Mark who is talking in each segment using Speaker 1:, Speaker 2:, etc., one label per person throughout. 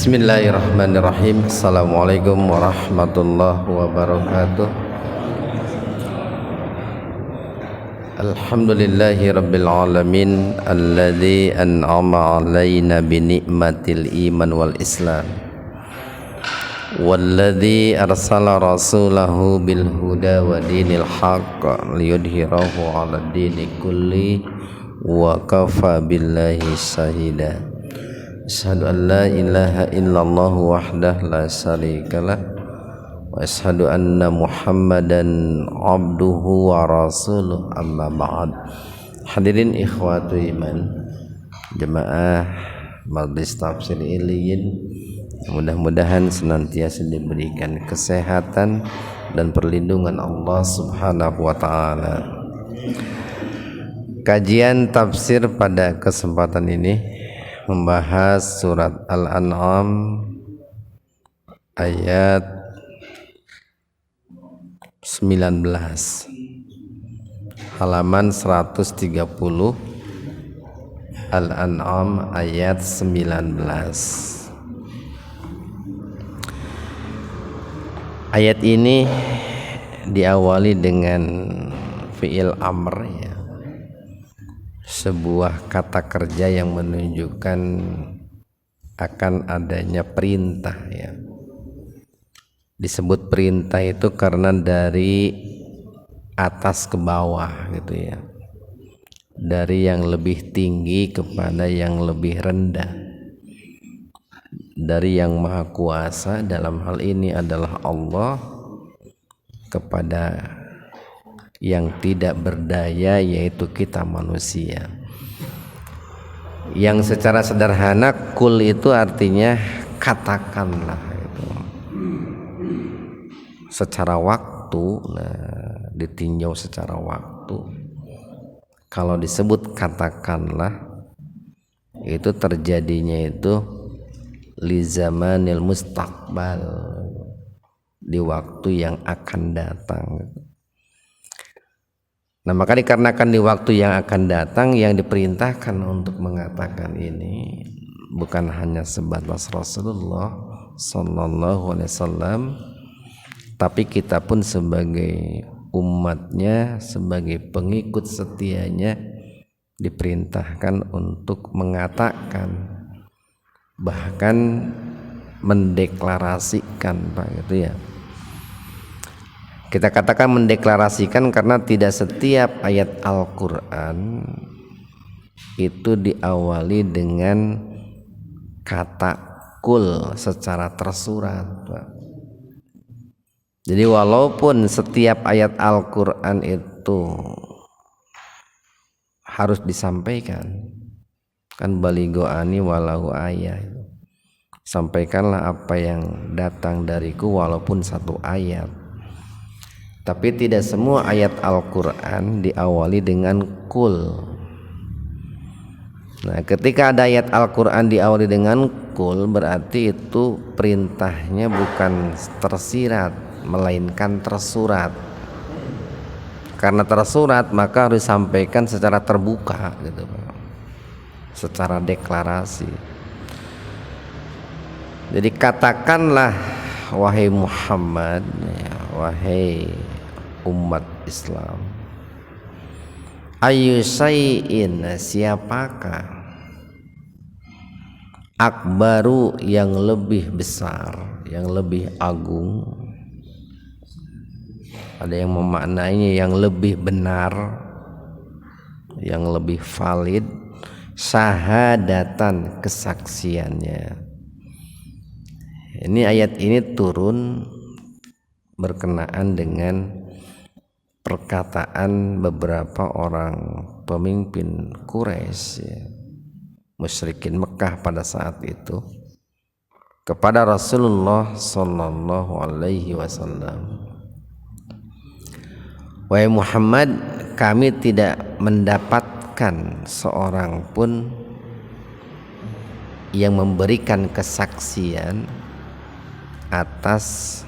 Speaker 1: Bismillahirrahmanirrahim. Assalamualaikum warahmatullahi wabarakatuh. Alhamdulillahi rabbil alamin alladzi an'ama alaina bi ni'matil iman wal islam walladzi arsala rasulahu bil huda wa dinil haqq liyudhhirahu 'alad dini kulli wa kafa billahi shahida. Asyhadu an la ilaha illallah wahdah la syarikalah wa asyhadu anna Muhammadan abduhu wa rasuluh, amma ba'd. Hadirin ikhwatu iman, jemaah Majelis Tafsir Iliyin, mudah-mudahan senantiasa diberikan kesehatan dan perlindungan Allah Subhanahu wa taala. Kajian tafsir pada kesempatan ini membahas surat Al-An'am ayat 19, halaman 130. Al-An'am ayat 19. Ayat ini diawali dengan fi'il amr, ya, sebuah kata kerja yang menunjukkan akan adanya perintah, ya. Disebut perintah itu karena dari atas ke bawah gitu, ya, dari yang lebih tinggi kepada yang lebih rendah, dari yang maha kuasa, dalam hal ini adalah Allah, kepada yang tidak berdaya, yaitu kita manusia. Yang secara sederhana kul itu artinya katakanlah, itu secara waktu, ditinjau secara waktu. Kalau disebut katakanlah, itu terjadinya itu li zamanil mustaqbal, di waktu yang akan datang. Nah, maka dikarenakan di waktu yang akan datang, yang diperintahkan untuk mengatakan ini bukan hanya sebatas Rasulullah sallallahu alaihi wasallam, tapi kita pun sebagai umatnya, sebagai pengikut setianya, diperintahkan untuk mengatakan, bahkan mendeklarasikan, Pak, gitu, ya. Kita katakan mendeklarasikan karena tidak setiap ayat Al-Quran itu diawali dengan kata kul secara tersurat, Pak. Jadi walaupun setiap ayat Al-Quran itu harus disampaikan, kan baligho ani walau ayat, sampaikanlah apa yang datang dariku walaupun satu ayat. Tapi tidak semua ayat Al-Quran diawali dengan kul. Nah, ketika ada ayat Al-Quran diawali dengan kul, berarti itu perintahnya bukan tersirat, melainkan tersurat. Karena tersurat, maka harus disampaikan secara terbuka, gitu, secara deklarasi. Jadi katakanlah wahai Muhammad, ya, wahai umat Islam, ayu syai'in, siapakah, akbaru, yang lebih besar, yang lebih agung. Ada yang memaknainya yang lebih benar, yang lebih valid, syahadatan, kesaksiannya. Ini ayat ini turun berkenaan dengan perkataan beberapa orang pemimpin Quraisy, ya, musyrikin Mekah pada saat itu, kepada Rasulullah sallallahu alaihi wasallam, wahai Muhammad, kami tidak mendapatkan seorang pun yang memberikan kesaksian atas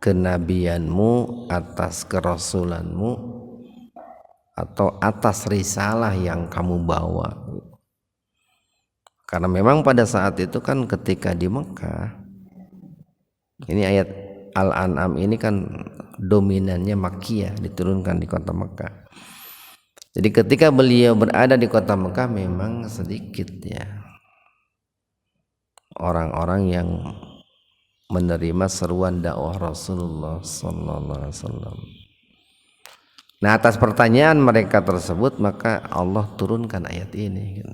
Speaker 1: kenabianmu, atas kerasulanmu, atau atas risalah yang kamu bawa. Karena memang pada saat itu kan ketika di Mekah, ini ayat Al-An'am ini kan dominannya Makkiyah, diturunkan di kota Mekah. Jadi ketika beliau berada di kota Mekah memang sedikit ya orang-orang yang menerima seruan dakwah Rasulullah sallallahu alaihi wasallam. Nah, atas pertanyaan mereka tersebut maka Allah turunkan ayat ini.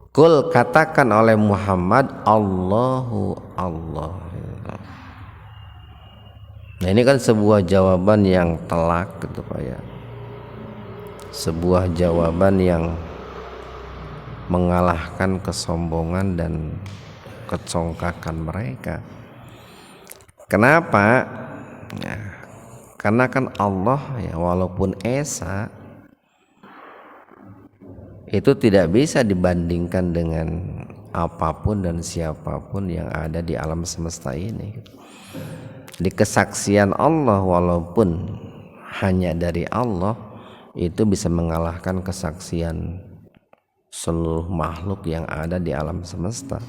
Speaker 1: Qul, katakan oleh Muhammad, Allahu Allah. Nah, ini kan sebuah jawaban yang telak gitu Pak ya. Sebuah jawaban yang mengalahkan kesombongan dan kecongkakan mereka. Kenapa? Nah, karena kan Allah ya, walaupun Esa itu tidak bisa dibandingkan dengan apapun dan siapapun yang ada di alam semesta ini. Di kesaksian Allah walaupun hanya dari Allah itu bisa mengalahkan kesaksian seluruh makhluk yang ada di alam semesta.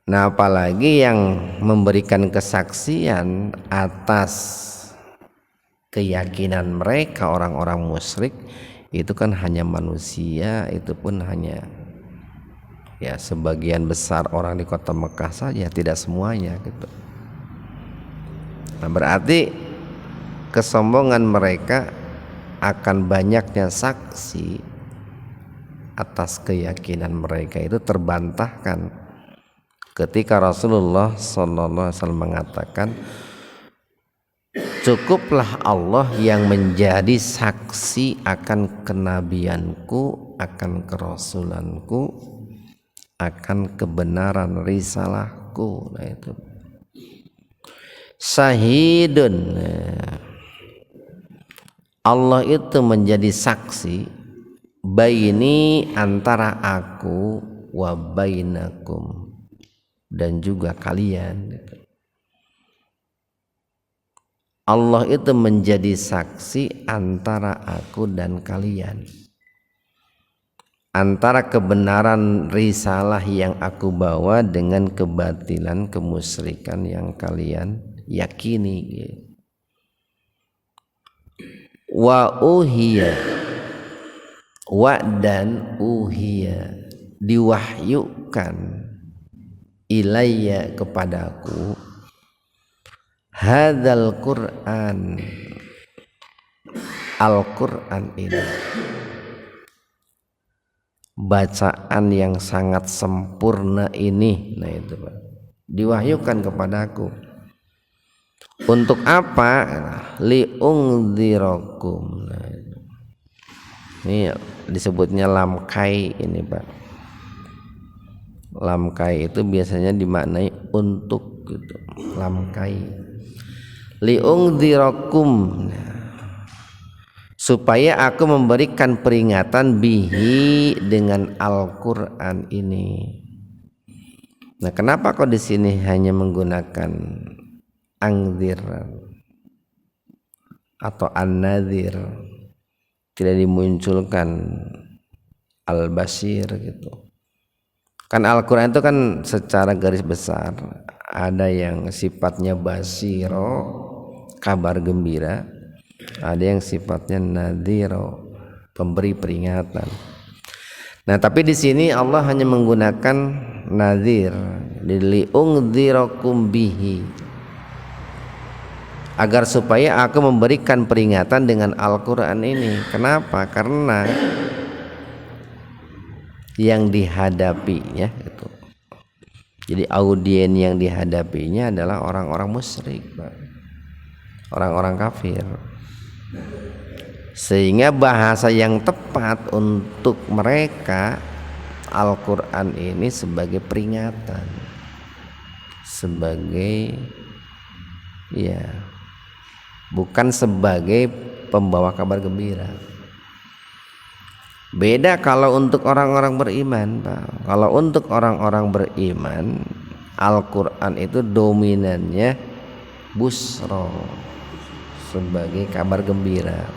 Speaker 1: Nah, apalagi yang memberikan kesaksian atas keyakinan mereka orang-orang musyrik itu kan hanya manusia, itu pun hanya ya sebagian besar orang di kota Mekah saja, tidak semuanya gitu. Nah, berarti kesombongan mereka akan banyaknya saksi atas keyakinan mereka itu terbantahkan ketika Rasulullah sallallahu alaihi wasallam mengatakan, cukuplah Allah yang menjadi saksi akan kenabianku, akan kerasulanku, akan kebenaran risalahku. Nah, itu syahidun, Allah itu menjadi saksi baini, antara aku, wa bainakum, dan juga kalian. Allah itu menjadi saksi antara aku dan kalian, antara kebenaran risalah yang aku bawa dengan kebatilan kemusyrikan yang kalian yakini. Wa uhiya, wa dan uhiya, diwahyukan, ilayya, kepadaku, hadzal Qur'an, Al-Qur'an ini, bacaan yang sangat sempurna ini. Nah, itu Pak, diwahyukan kepadaku untuk apa? Liungdzirakum. Nah, ini disebutnya lamkai ini Pak. Lamkai itu biasanya dimaknai untuk gitu. Lamkai liungdzirakum, supaya aku memberikan peringatan bihi, dengan Al-Qur'an ini. Nah, kenapa kok di sini hanya menggunakan angzir atau an-nadzir, tidak dimunculkan al-basyir gitu? Kan Al-Qur'an itu kan secara garis besar ada yang sifatnya basiro, kabar gembira, ada yang sifatnya nadziro, pemberi peringatan. Nah, tapi di sini Allah hanya menggunakan nadzir, liungdzirakum bihi, agar supaya aku memberikan peringatan dengan Al-Qur'an ini. Kenapa? Karena yang dihadapinya itu, jadi audien yang dihadapinya adalah orang-orang musyrik, orang-orang kafir, sehingga bahasa yang tepat untuk mereka Al-Qur'an ini sebagai peringatan, sebagai ya, bukan sebagai pembawa kabar gembira. Beda kalau untuk orang-orang beriman, Pak. Kalau untuk orang-orang beriman, Al-Qur'an itu dominannya busro, sebagai kabar gembira.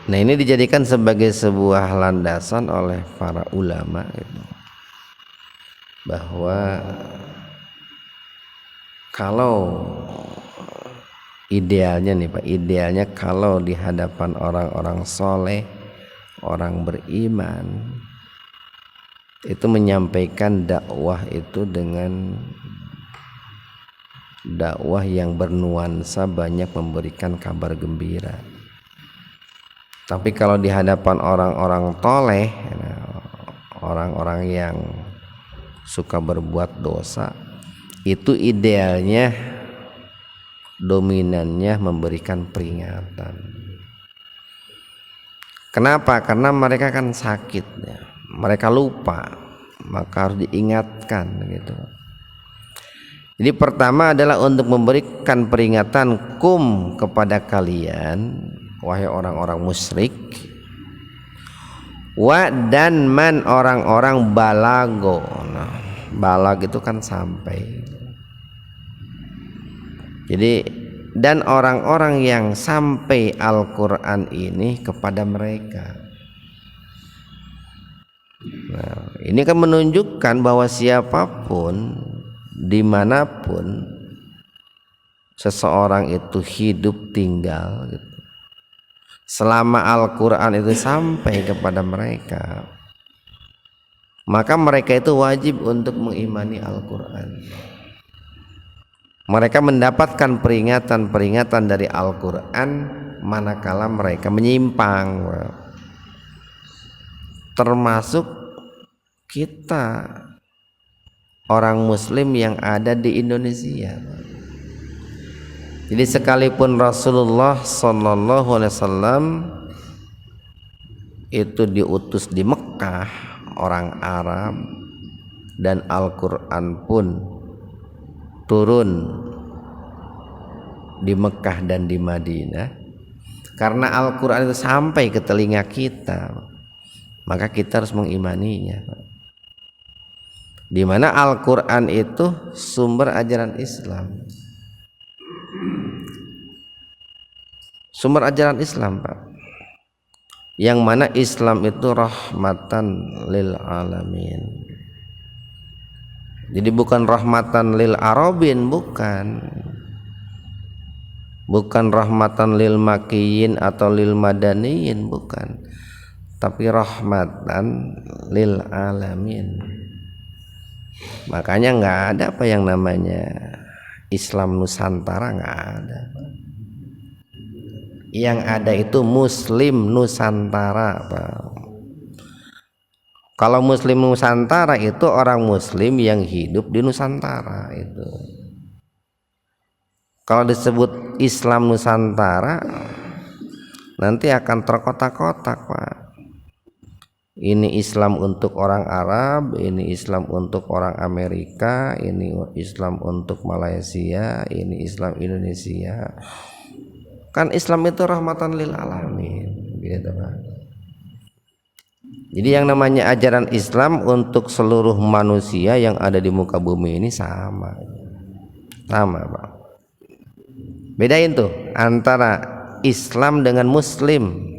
Speaker 1: Nah, ini dijadikan sebagai sebuah landasan oleh para ulama gitu, bahwa kalau idealnya nih Pak, idealnya kalau di hadapan orang-orang soleh, orang beriman, itu menyampaikan dakwah itu dengan dakwah yang bernuansa banyak memberikan kabar gembira. Tapi kalau di hadapan orang-orang toleh, orang-orang yang suka berbuat dosa, itu idealnya dominannya memberikan peringatan. Kenapa? Karena mereka kan sakit ya. Mereka lupa, maka harus diingatkan gitu. Jadi pertama adalah untuk memberikan peringatan kepada kalian, wahai orang-orang musyrik, dan man orang-orang balago. Nah, balag itu kan sampai. Jadi dan orang-orang yang sampai Al-Quran ini kepada mereka. Nah, ini kan menunjukkan bahwa siapapun dimanapun seseorang itu hidup tinggal gitu, selama Al-Quran itu sampai kepada mereka, maka mereka itu wajib untuk mengimani Al-Quran. Mereka mendapatkan peringatan-peringatan dari Al-Quran manakala mereka menyimpang. Termasuk kita orang muslim yang ada di Indonesia. Jadi sekalipun Rasulullah SAW itu diutus di Mekah, orang Arab, dan Al-Quran pun turun di Mekah dan di Madinah, karena Al-Quran itu sampai ke telinga kita, maka kita harus mengimaninya. Di mana Al-Quran itu sumber ajaran Islam, sumber ajaran Islam Pak, yang mana Islam itu rahmatan lil alamin. Jadi bukan rahmatan lil arabin, bukan rahmatan lil makiyin atau lil madaniyin, bukan, tapi rahmatan lil alamin. Makanya nggak ada apa yang namanya Islam Nusantara, nggak ada. Yang ada itu Muslim Nusantara Pak. Kalau Muslim Nusantara itu orang Muslim yang hidup di Nusantara itu. Kalau disebut Islam Nusantara, nanti akan terkotak-kotak Pak. Ini Islam untuk orang Arab, ini Islam untuk orang Amerika, ini Islam untuk Malaysia, ini Islam Indonesia. Kan Islam itu rahmatan lil alamin, gitu Pak. Jadi yang namanya ajaran Islam untuk seluruh manusia yang ada di muka bumi ini sama Pak. Bedain tuh antara Islam dengan Muslim.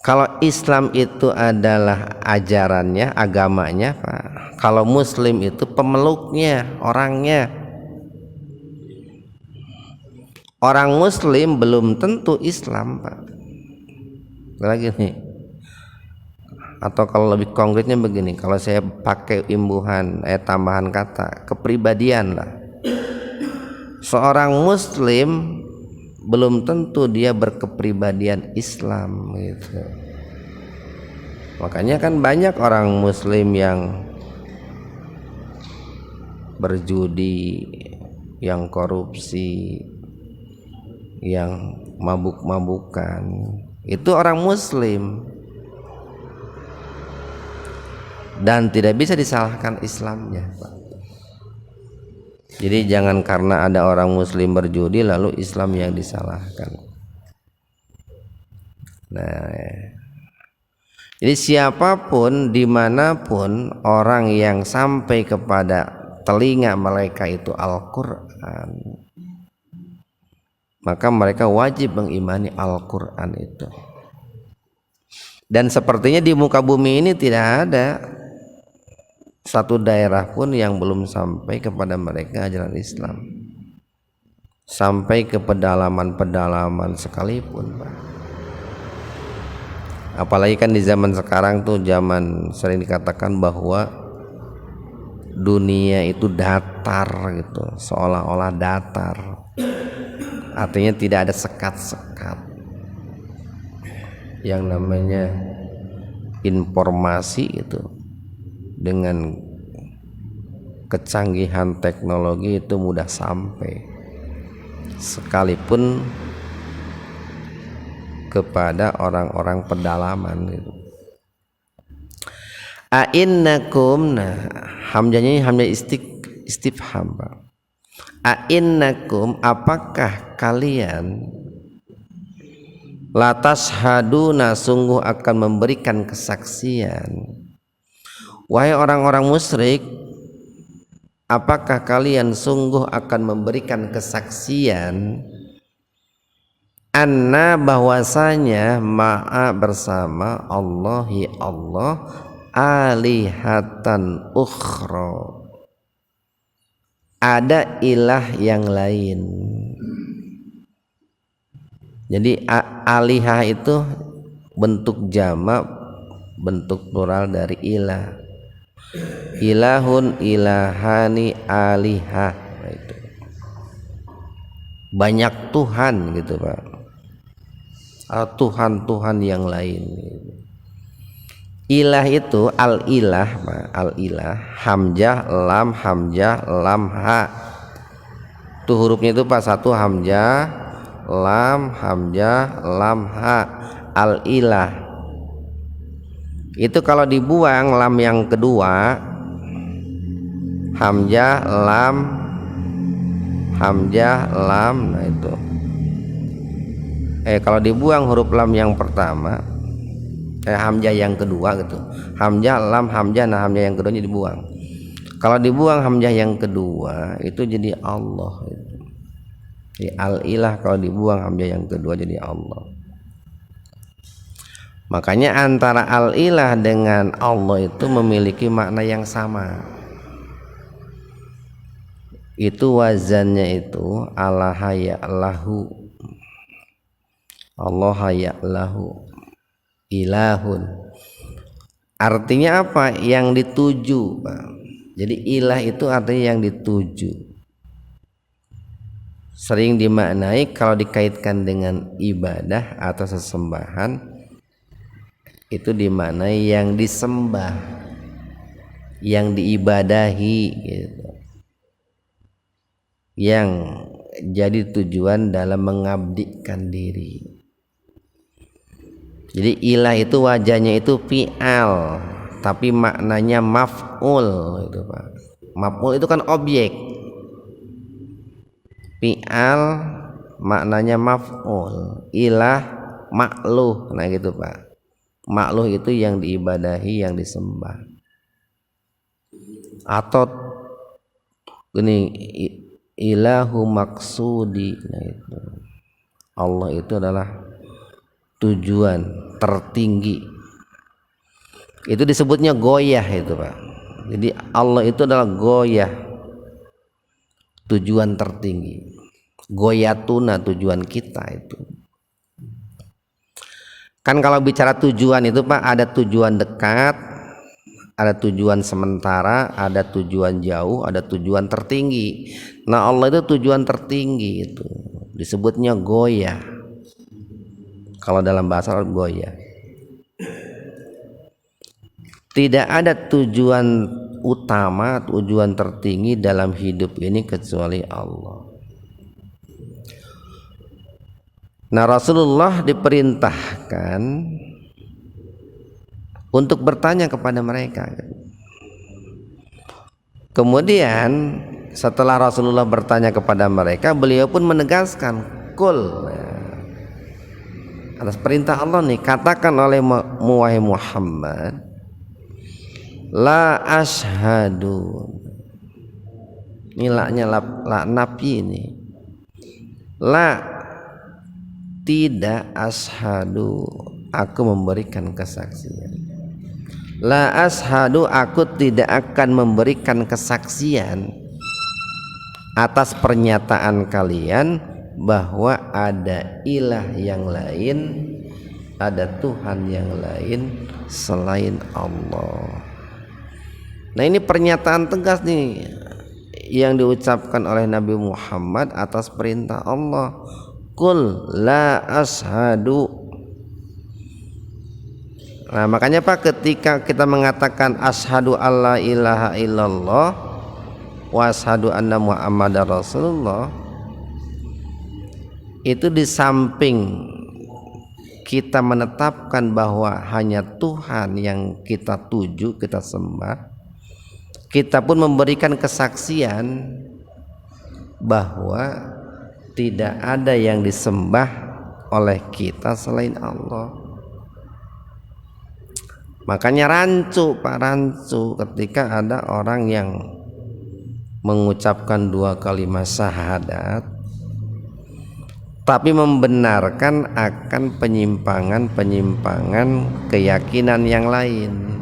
Speaker 1: Kalau Islam itu adalah ajarannya, agamanya Pak. Kalau Muslim itu pemeluknya, orangnya. Orang Muslim belum tentu Islam Pak. Lagi nih, atau kalau lebih konkretnya begini, kalau saya pakai imbuhan tambahan kata kepribadian lah, seorang Muslim belum tentu dia berkepribadian Islam gitu. Makanya kan banyak orang Muslim yang berjudi, yang korupsi, yang mabuk-mabukan, itu orang Muslim dan tidak bisa disalahkan Islamnya Pak. Jadi jangan karena ada orang Muslim berjudi lalu Islam yang disalahkan. Nah, jadi siapapun dimanapun orang yang sampai kepada telinga mereka itu Al-Quran, maka mereka wajib mengimani Al-Quran itu. Dan sepertinya di muka bumi ini tidak ada satu daerah pun yang belum sampai kepada mereka ajaran Islam, sampai ke pedalaman-pedalaman sekalipun, Pak. Apalagi kan di zaman sekarang tuh zaman sering dikatakan bahwa dunia itu datar gitu, seolah-olah datar, artinya tidak ada sekat-sekat. Yang namanya informasi itu dengan kecanggihan teknologi itu mudah sampai, sekalipun kepada orang-orang pedalaman gitu. A'innakum, nah hamzahnya hamzah istifham, Pak. A'innakum, apakah kalian, latas haduna, sungguh akan memberikan kesaksian, wahai orang-orang musyrik, apakah kalian sungguh akan memberikan kesaksian, anna, bahwasanya, ma'a, bersama, Allahi, Allah, alihatan ukhra, ada ilah yang lain. Jadi alihah itu bentuk jamak, bentuk plural dari ilah. Ilahun, ilahani, alihah, itu banyak Tuhan gitu, Pak. Tuhan-Tuhan yang lain. Ilah itu al-ilah, Pak. Al-ilah hamzah lam, hamzah lam ha. Tuh hurufnya itu Pak, satu hamzah lam, hamzah lam ha. Al-ilah itu kalau dibuang lam yang kedua, hamzah lam, hamzah lam, nah itu. Kalau dibuang huruf lam yang pertama, hamzah yang kedua gitu, hamzah lam, hamzah, nah hamzah yang keduanya dibuang. Kalau dibuang hamzah yang kedua itu jadi Allah itu. Al-ilah kalau dibuang hamzah yang kedua jadi Allah. Makanya antara al-ilah dengan Allah itu memiliki makna yang sama. Itu wazannya itu Allah ya'lahu, Allah ya'lahu, ilahun. Artinya apa? Yang dituju, Pak. Jadi ilah itu artinya yang dituju. Sering dimaknai kalau dikaitkan dengan ibadah atau sesembahan, itu dimaknai yang disembah, yang diibadahi gitu, yang jadi tujuan dalam mengabdikan diri. Jadi ilah itu wajahnya itu fi'al, tapi maknanya maf'ul itu, Pak. Maf'ul itu kan objek, fi'al maknanya maf'ul, ilah makluh, nah gitu, Pak. Makluh itu yang diibadahi, yang disembah. Atau ini ilahu maksudi, nah itu Allah itu adalah tujuan tertinggi. Itu disebutnya goyah itu, Pak. Jadi Allah itu adalah goyah, tujuan tertinggi. Goyatuna, tujuan kita itu. Kan kalau bicara tujuan itu, Pak, ada tujuan dekat, ada tujuan sementara, ada tujuan jauh, ada tujuan tertinggi. Nah Allah itu tujuan tertinggi itu disebutnya goyah. Kalau dalam bahasa Arab goyah. Tidak ada tujuan utama, tujuan tertinggi dalam hidup ini kecuali Allah. Nah Rasulullah diperintahkan untuk bertanya kepada mereka. Kemudian setelah Rasulullah bertanya kepada mereka, beliau pun menegaskan, kul, atas perintah Allah nih, katakan oleh wahai Muhammad, la ashadu, ini laknya la nafi ini, la tidak ashadu aku memberikan kesaksian. La ashadu aku tidak akan memberikan kesaksian atas pernyataan kalian bahwa ada ilah yang lain, ada Tuhan yang lain selain Allah. Nah, ini pernyataan tegas nih yang diucapkan oleh Nabi Muhammad atas perintah Allah. Qul la ashadu. Nah, makanya Pak, ketika kita mengatakan asyhadu alla ilaha illallah wa asyhadu anna muhammadar rasulullah, itu di samping kita menetapkan bahwa hanya Tuhan yang kita tuju, kita sembah, kita pun memberikan kesaksian bahwa tidak ada yang disembah oleh kita selain Allah. Makanya rancu Pak, rancu ketika ada orang yang mengucapkan 2 kalimat syahadat tapi membenarkan akan penyimpangan-penyimpangan keyakinan yang lain,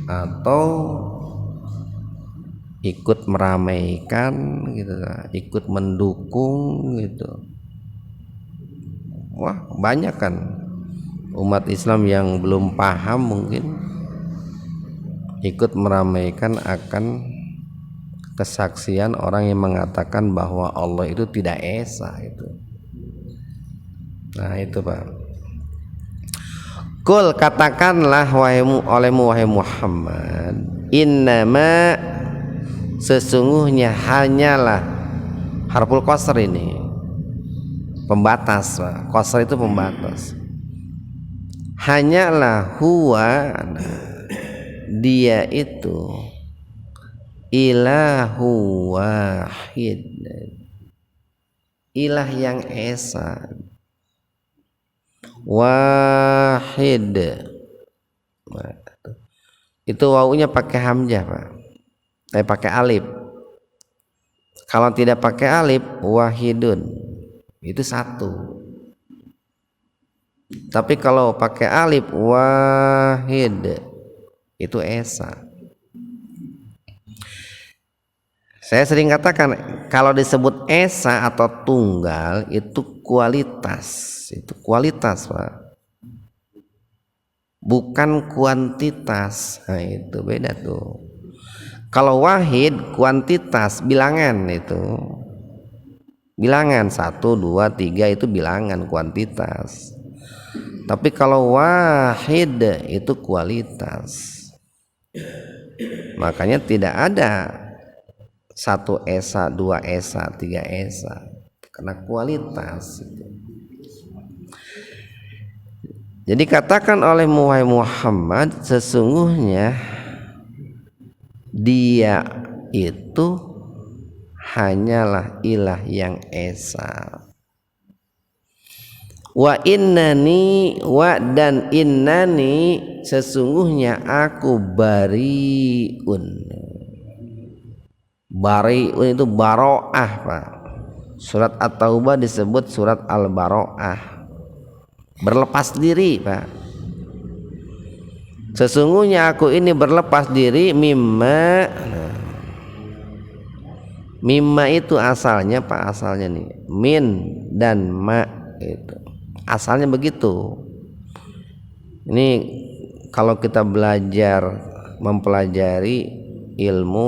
Speaker 1: atau ikut meramaikan gitu, ikut mendukung gitu. Wah, banyak kan umat Islam yang belum paham mungkin ikut meramaikan akan kesaksian orang yang mengatakan bahwa Allah itu tidak esa itu. Nah, itu Pak. Qul, katakanlah olehmu wahai Muhammad, innama sesungguhnya hanyalah, harful qasr ini pembatas Pak. Qasr itu pembatas. Hanyalah huwa, dia itu ilahu wahid, ilah yang esa, wahid. Itu wawunya pakai hamzah Pak, pakai alif. Kalau tidak pakai alif, wahidun, itu satu. Tapi kalau pakai alif, wahid, itu esa. Saya sering katakan kalau disebut esa atau tunggal itu kualitas, Pak, bukan kuantitas. Nah, itu beda tuh. Kalau wahid kuantitas, bilangan, itu bilangan 1, 2, 3 itu bilangan kuantitas. Tapi kalau wahid itu kualitas. Makanya tidak ada 1 esa, 2 esa, 3 esa, karena kualitas. Jadi katakan oleh Muhammad, sesungguhnya dia itu hanyalah ilah yang esa. Wa innani, wa dan innani, sesungguhnya aku bariun. Bariun itu baro'ah Pak. Surat At-Taubah disebut surat Al-Baro'ah, berlepas diri Pak. Sesungguhnya aku ini berlepas diri mimma. Mimma itu asalnya Pak, asalnya nih min dan ma, itu asalnya begitu. Ini kalau kita mempelajari ilmu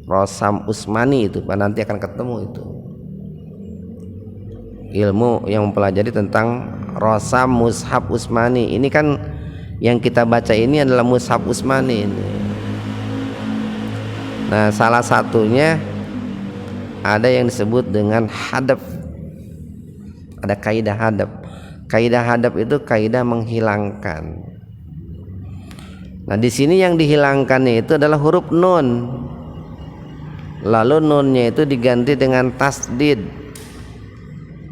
Speaker 1: Rosam Usmani itu Pak, nanti akan ketemu itu ilmu yang mempelajari tentang Rosam Mushaf Usmani. Ini kan yang kita baca ini adalah Mushaf Usmani ini. Nah, salah satunya ada yang disebut dengan hadaf. Ada kaidah hadaf. Kaidah hadaf itu kaidah menghilangkan. Nah, di sini yang dihilangkan itu adalah huruf nun. Lalu nunnya itu diganti dengan tasdid.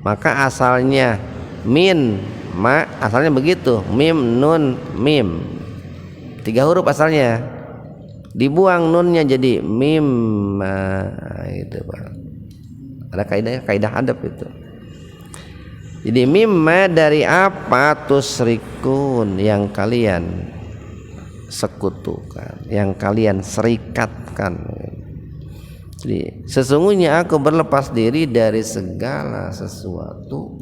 Speaker 1: Maka asalnya min ma, asalnya begitu, mim nun mim, 3 huruf asalnya. Dibuang nunnya jadi mim, itu Pak. Ada kaidah hadaf itu. Jadi mimma dari apa tusyrikun yang kalian sekutukan, yang kalian serikatkan. Jadi sesungguhnya aku berlepas diri dari segala sesuatu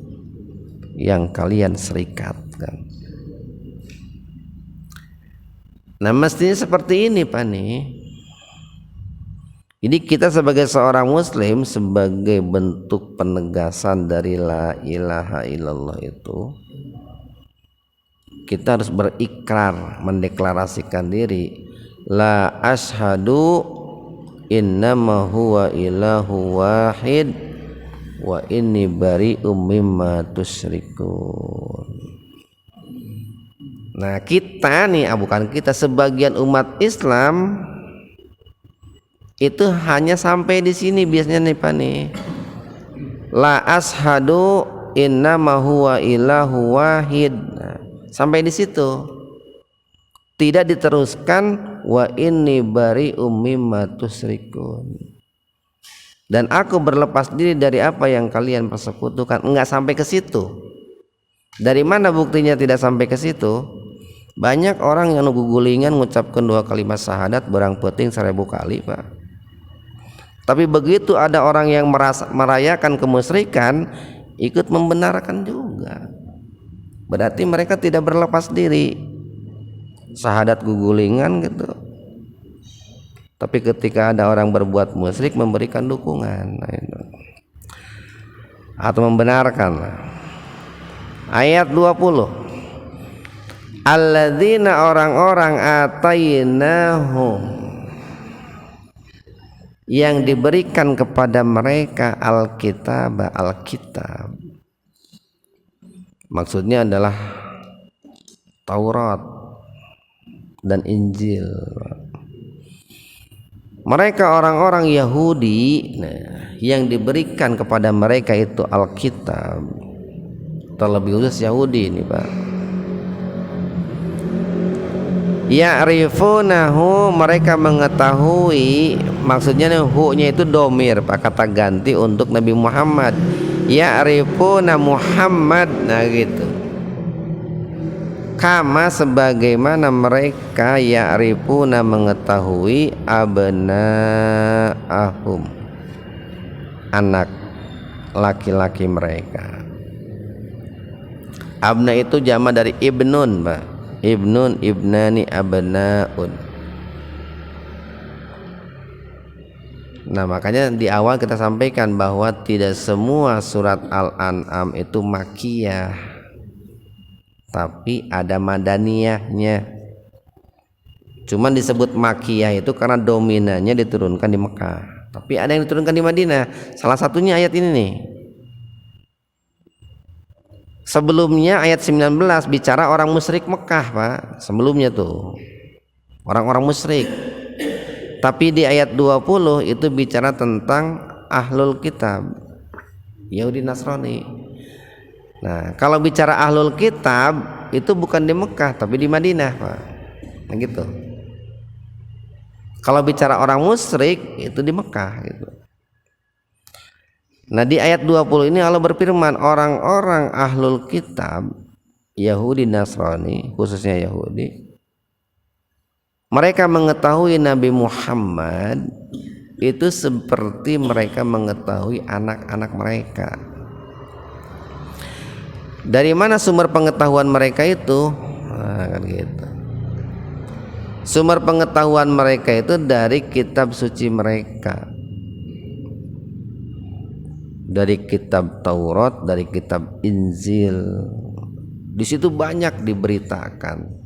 Speaker 1: yang kalian serikatkan. Nah mestinya seperti ini Pak nih. Jadi kita sebagai seorang muslim, sebagai bentuk penegasan dari la ilaha illallah itu, kita harus berikrar, mendeklarasikan diri, la ashadu innama huwa ilahu wahid wa inni bari'um mimma tusyrikun. Nah kita nih, bukan kita, sebagian umat Islam itu hanya sampai di sini biasanya nih Pak nih. La ashadu innama huwa ilahu wahid. Nah, sampai di situ. Tidak diteruskan wa inni bari'um mimma tusyrikun. Dan aku berlepas diri dari apa yang kalian persekutukan. Enggak sampai ke situ. Dari mana buktinya tidak sampai ke situ? Banyak orang yang gugulingan mengucapkan 2 kalimat syahadat berang peting 1000 kali Pak. Tapi begitu ada orang yang merayakan kemusyrikan, ikut membenarkan juga. Berarti mereka tidak berlepas diri. Syahadat gugulingan gitu. Tapi ketika ada orang berbuat musyrik, memberikan dukungan atau membenarkan. Ayat 20. Alladzina orang-orang atainahum yang diberikan kepada mereka alkitab. Maksudnya adalah Taurat dan Injil. Mereka orang-orang Yahudi yang diberikan kepada mereka itu alkitab. Terlebih khusus Yahudi ini Pak. Ya'rifunahu, mereka mengetahui, maksudnya hu-nya itu domir Pak, kata ganti untuk Nabi Muhammad. Ya'rifuna Muhammad, nah gitu. Kama sebagaimana mereka ya'rifuna mengetahui abna'ahum, anak laki-laki mereka. Abna itu jama dari ibnun Pak. Ibnun, ibnani, abnaun. Nah makanya di awal kita sampaikan bahwa tidak semua surat Al-An'am itu makiyah, tapi ada madaniyahnya. Cuman disebut makiyah itu karena dominannya diturunkan di Mekah, tapi ada yang diturunkan di Madinah. Salah satunya ayat ini nih. Sebelumnya ayat 19 bicara orang musyrik Mekah Pak. Sebelumnya tuh orang-orang musyrik. Tapi di ayat 20 itu bicara tentang ahlul kitab, Yahudi Nasrani. Nah kalau bicara ahlul kitab itu bukan di Mekah tapi di Madinah Pak. Nah gitu. Kalau bicara orang musyrik itu di Mekah gitu. Nah di ayat 20 ini Allah berfirman, orang-orang ahlul kitab Yahudi Nasrani, khususnya Yahudi, mereka mengetahui Nabi Muhammad itu seperti mereka mengetahui anak-anak mereka. Dari mana sumber pengetahuan mereka itu? Nah, kan gitu. Sumber pengetahuan mereka itu dari kitab suci mereka, dari kitab Taurat, dari kitab Injil. Di situ banyak diberitakan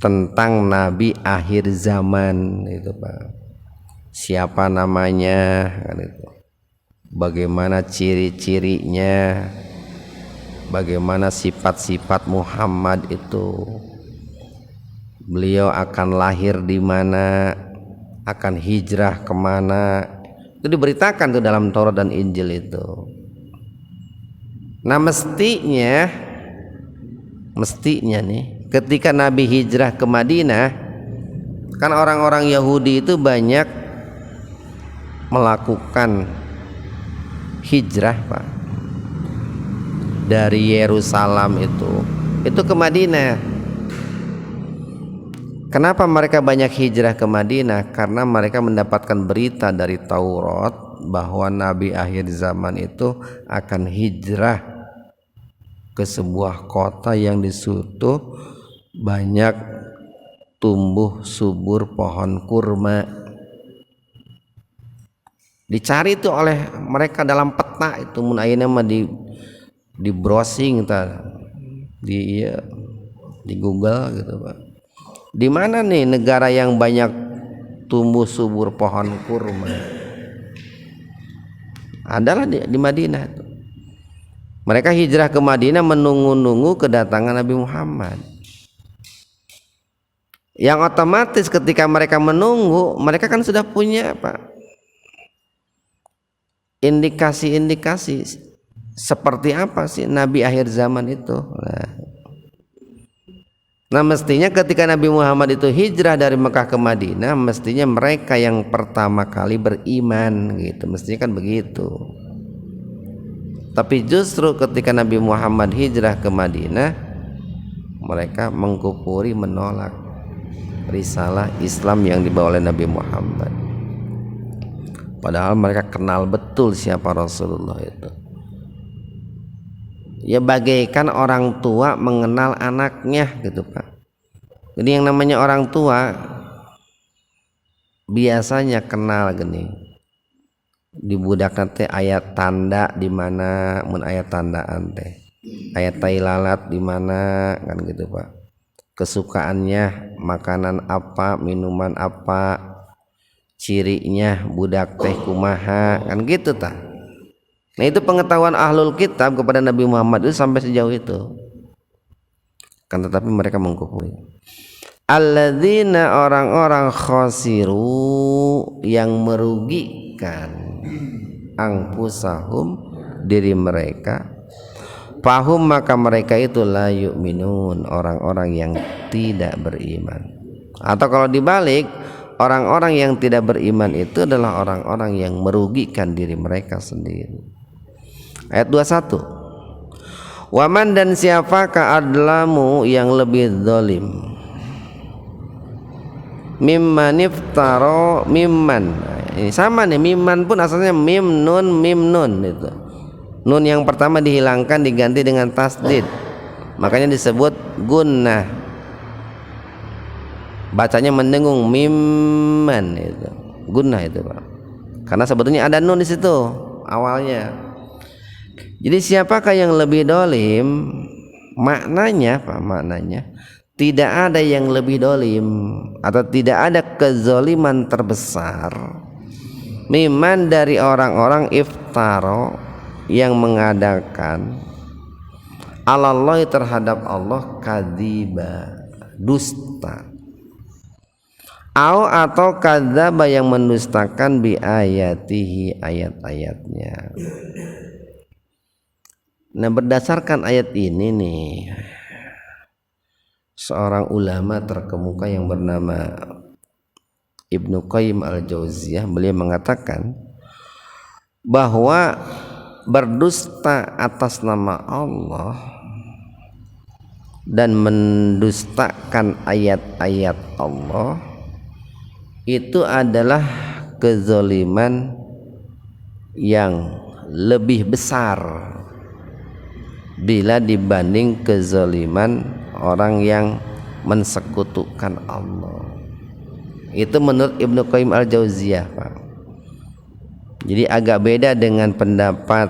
Speaker 1: tentang nabi akhir zaman itu Pak. Siapa namanya kan itu. Bagaimana ciri-cirinya, bagaimana sifat-sifat Muhammad itu. Beliau akan lahir di mana, akan hijrah kemana. Itu diberitakan tuh dalam Taurat dan Injil itu. Nah mestinya nih ketika Nabi hijrah ke Madinah, kan orang-orang Yahudi itu banyak melakukan hijrah Pak. dari Yerusalem itu ke Madinah. Kenapa mereka banyak hijrah ke Madinah? Karena mereka mendapatkan berita dari Taurat bahwa Nabi akhir zaman itu akan hijrah ke sebuah kota yang di situ banyak tumbuh subur pohon kurma. Dicari itu oleh mereka dalam peta itu, mun ayeuna mah di browsing di Google gitu Pak. Di mana nih negara yang banyak tumbuh subur pohon kurma? Adalah di Madinah itu. Mereka hijrah ke Madinah menunggu-nunggu kedatangan Nabi Muhammad. Yang otomatis ketika mereka menunggu, mereka kan sudah punya Pak, indikasi-indikasi seperti apa sih Nabi akhir zaman itu. Nah mestinya ketika Nabi Muhammad itu hijrah dari Mekah ke Madinah, mestinya mereka yang pertama kali beriman gitu, mestinya kan begitu. Tapi justru ketika Nabi Muhammad hijrah ke Madinah, mereka mengkufuri, menolak risalah Islam yang dibawa oleh Nabi Muhammad. Padahal mereka kenal betul siapa Rasulullah itu. Ya bagaikan orang tua mengenal anaknya gitu Pak. Jadi yang namanya orang tua biasanya kenal gini. Di budak teh ayat tanda di mana, mun ayat tandaan teh. Ayat tai lalat di mana kan gitu Pak. Kesukaannya makanan apa, minuman apa, cirinya budak teh kumaha kan gitu tah. Nah itu pengetahuan ahlul kitab kepada Nabi Muhammad itu sampai sejauh itu. Kan tetapi mereka mengkufuri. Alladzina orang-orang khasiru yang merugikan angpusahum diri mereka. Fahum maka mereka itu la yu'minun, orang-orang yang tidak beriman. Atau kalau dibalik, orang-orang yang tidak beriman itu adalah orang-orang yang merugikan diri mereka sendiri. Ayat 21. Waman dan siapakah adlamu yang lebih zalim mimman iftaro mimman. Ini sama nih, mimman pun asalnya mim nun itu. Nun yang pertama dihilangkan diganti dengan tasdid. Makanya disebut gunnah. Bacanya mendengung mimman itu. Gunnah itu, Pak. Karena sebetulnya ada nun di situ awalnya. Jadi siapakah yang lebih dolim? Maknanya Pak, maknanya tidak ada yang lebih dolim atau tidak ada kezoliman terbesar miman dari orang-orang iftaro yang mengadakan alallahi terhadap Allah kadziba, dusta, atau kadzaba yang mendustakan bi ayatihi, ayat-ayatnya. Nah berdasarkan ayat ini nih, seorang ulama terkemuka yang bernama Ibnu Qayyim al-Jauziyah, beliau mengatakan bahwa berdusta atas nama Allah dan mendustakan ayat-ayat Allah itu adalah kezaliman yang lebih besar bila dibanding kezaliman orang yang mensekutukan Allah. Itu menurut Ibnu Qayyim al-Jauziyah, Pak. Jadi agak beda dengan pendapat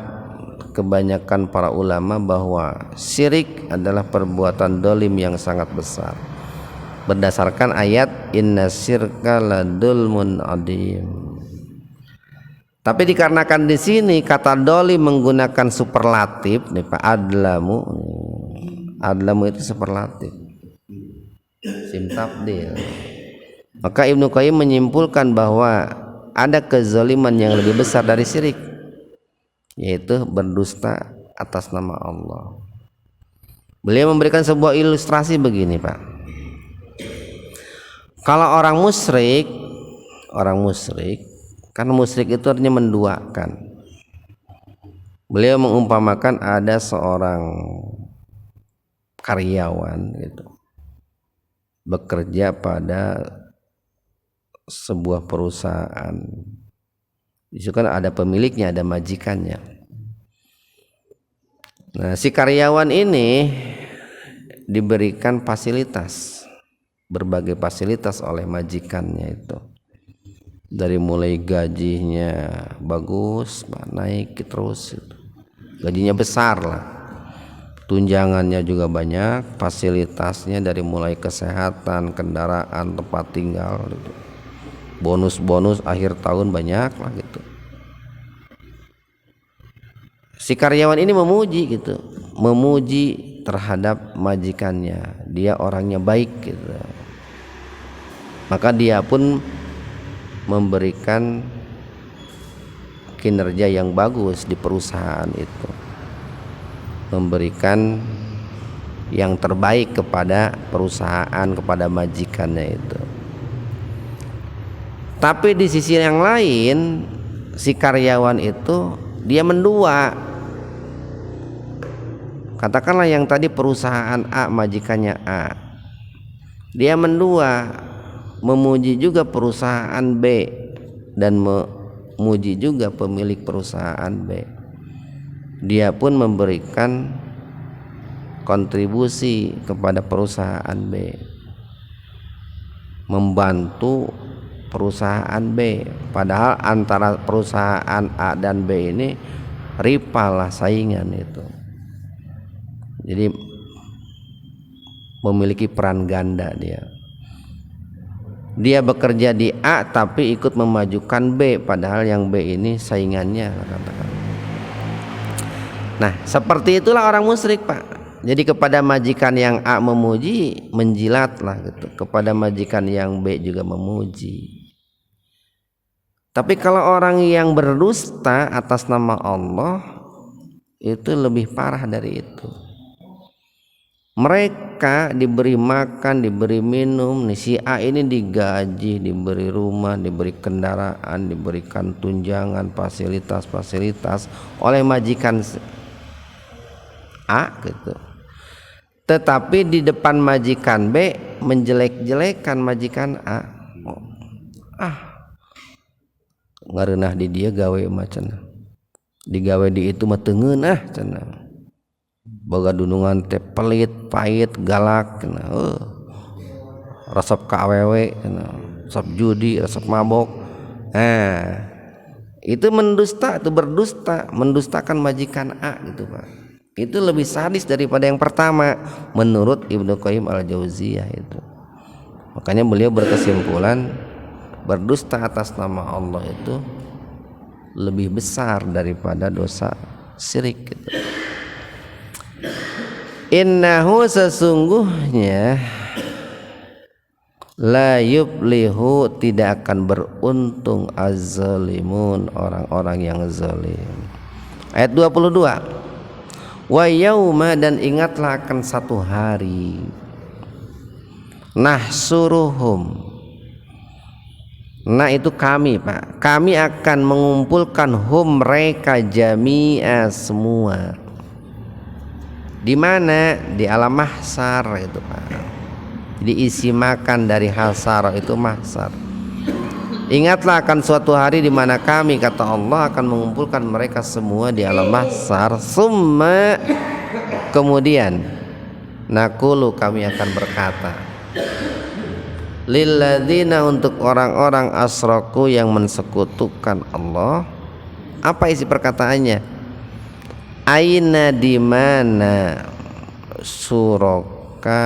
Speaker 1: kebanyakan para ulama bahwa syirik adalah perbuatan dolim yang sangat besar berdasarkan ayat inna syirka ladulmun adim. Tapi dikarenakan di sini kata dolim menggunakan superlatif nih Pak, adlamu itu superlatif sim tabdil, maka Ibnu Qayyim menyimpulkan bahwa ada kezaliman yang lebih besar dari syirik, yaitu berdusta atas nama Allah. Beliau memberikan sebuah ilustrasi begini Pak. Kalau orang musyrik kan musyrik itu artinya menduakan. Beliau mengumpamakan ada seorang karyawan gitu, bekerja pada sebuah perusahaan. Itu kan ada pemiliknya, ada majikannya. Nah, si karyawan ini diberikan fasilitas, berbagai fasilitas oleh majikannya itu. Dari mulai gajinya bagus, naik terus itu. Gajinya besar lah, tunjangannya juga banyak, fasilitasnya dari mulai kesehatan, kendaraan, tempat tinggal gitu. Bonus-bonus akhir tahun banyak lah gitu. Si karyawan ini memuji gitu, memuji terhadap majikannya, dia orangnya baik gitu. Maka dia pun memberikan kinerja yang bagus di perusahaan itu, memberikan yang terbaik kepada perusahaan, kepada majikannya itu. Tapi di sisi yang lain, si karyawan itu dia mendua. Katakanlah yang tadi perusahaan A, majikannya A, dia mendua, memuji juga perusahaan B dan memuji juga pemilik perusahaan B. Dia pun memberikan kontribusi kepada perusahaan B, membantu perusahaan B, padahal antara perusahaan A dan B ini rival lah, saingan itu. Jadi memiliki peran ganda dia. Dia bekerja di A tapi ikut memajukan B, padahal yang B ini saingannya, katakan. Nah, seperti itulah orang musyrik, Pak. Jadi kepada majikan yang A memuji, menjilatlah gitu. Kepada majikan yang B juga memuji. Tapi kalau orang yang berdusta atas nama Allah, itu lebih parah dari itu. Mereka diberi makan, diberi minum, nih si A ini digaji, diberi rumah, diberi kendaraan, diberikan tunjangan, fasilitas-fasilitas oleh majikan A gitu. Tetapi di depan majikan B menjelek-jelekan majikan A. Ngareunah di dia gawe macan. Digawe di itu mah teu ngeunah cenah. Boga dunungan teh pelit, pahit, galak, resep ka awewe, resep judi, resep mabok. Nah, itu mendusta, itu berdusta, mendustakan majikan A gitu, Pak. Itu lebih sadis daripada yang pertama menurut Ibnu Qayyim al-Jauziyah itu. Makanya beliau berkesimpulan berdusta atas nama Allah itu lebih besar daripada dosa syirik gitu. Innahu, sesungguhnya, la yublihu, tidak akan beruntung az-zalimun, orang-orang yang zalim. Ayat 22. Wa yauma, dan ingatlah akan satu hari, nahsuruhum. Nah itu kami, Pak. Kami akan mengumpulkan hum, mereka, jami'a, semua. Di mana? Di alam mahsyar itu, Pak. Jadi isi makan dari hasar itu mahsyar. Ingatlah akan suatu hari di mana kami, kata Allah, akan mengumpulkan mereka semua di alam mahsyar. Summa, kemudian, naqulu, kami akan berkata, lilladzina, untuk orang-orang asyraku yang mensekutukan Allah. Apa isi perkataannya? Aina, di mana suraka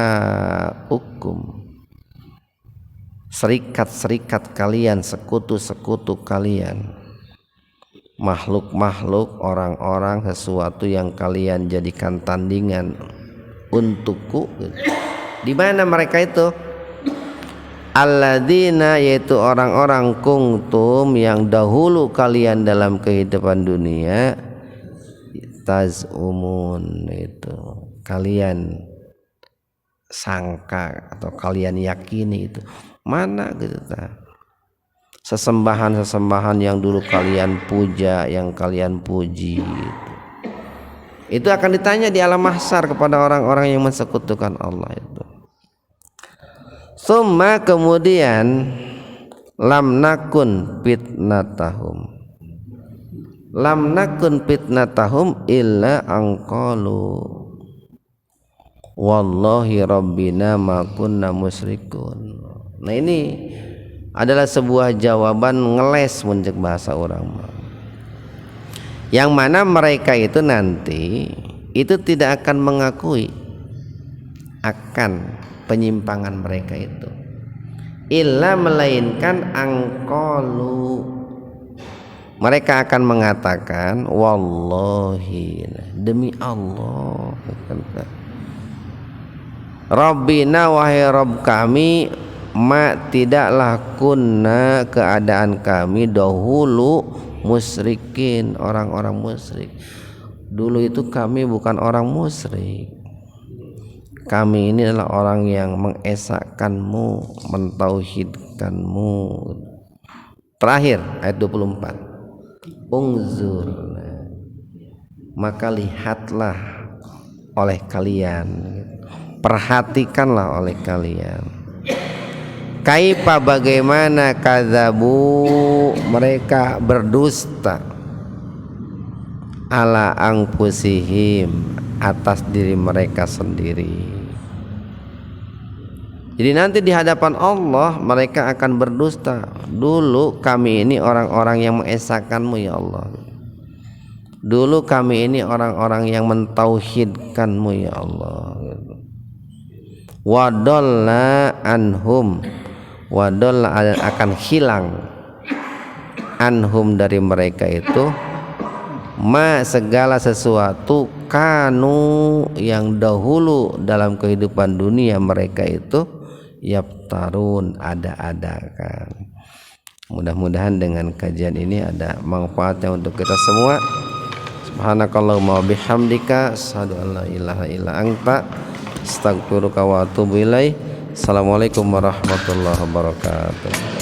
Speaker 1: hukum, serikat-serikat kalian, sekutu-sekutu kalian, makhluk-makhluk, orang-orang, sesuatu yang kalian jadikan tandingan untukku. Di mana mereka itu? Alladzina, yaitu orang-orang kuntum, yang dahulu kalian dalam kehidupan dunia, tazumun, itu kalian sangka atau kalian yakini itu mana gitu, sesembahan yang dulu kalian puja, yang kalian puji gitu. Itu akan ditanya di alam mahsyar kepada orang-orang yang mensekutukan Allah itu. Summa kemudian lam nakun fitnatahum. Lam nakun fitnatahum illa angqalu wallahi rabbina ma kunna musyrikun. Nah ini adalah sebuah jawaban ngeles muncul bahasa orang. Yang mana mereka itu nanti itu tidak akan mengakui akan penyimpangan mereka itu, illa melainkan angqalu, mereka akan mengatakan wallahi, demi Allah, Rabbina wahai Rabb kami, ma tidaklah kunna keadaan kami dahulu musyrikin, orang-orang musyrik. Dulu itu kami bukan orang musyrik. Kami ini adalah orang yang mengesahkanmu, mentauhidkanmu. Terakhir ayat 24. Ungzur, maka lihatlah oleh kalian, perhatikanlah oleh kalian. Kaifa bagaimana kadzabu mereka berdusta ala anfusihim atas diri mereka sendiri. Jadi nanti di hadapan Allah mereka akan berdusta. Dulu kami ini orang-orang yang mengesahkanmu ya Allah. Dulu kami ini orang-orang yang mentauhidkanmu ya Allah. Wadalla anhum, wadalla akan hilang anhum dari mereka itu ma segala sesuatu kanu yang dahulu dalam kehidupan dunia mereka itu yaptarun ada-adakan. Mudah-mudahan dengan kajian ini ada manfaatnya untuk kita semua. Subhanakallahumma wabihamdika asyhadu an la ilaha illa anta astaghfiruka wa atubu ilaik. Assalamualaikum warahmatullahi wabarakatuh.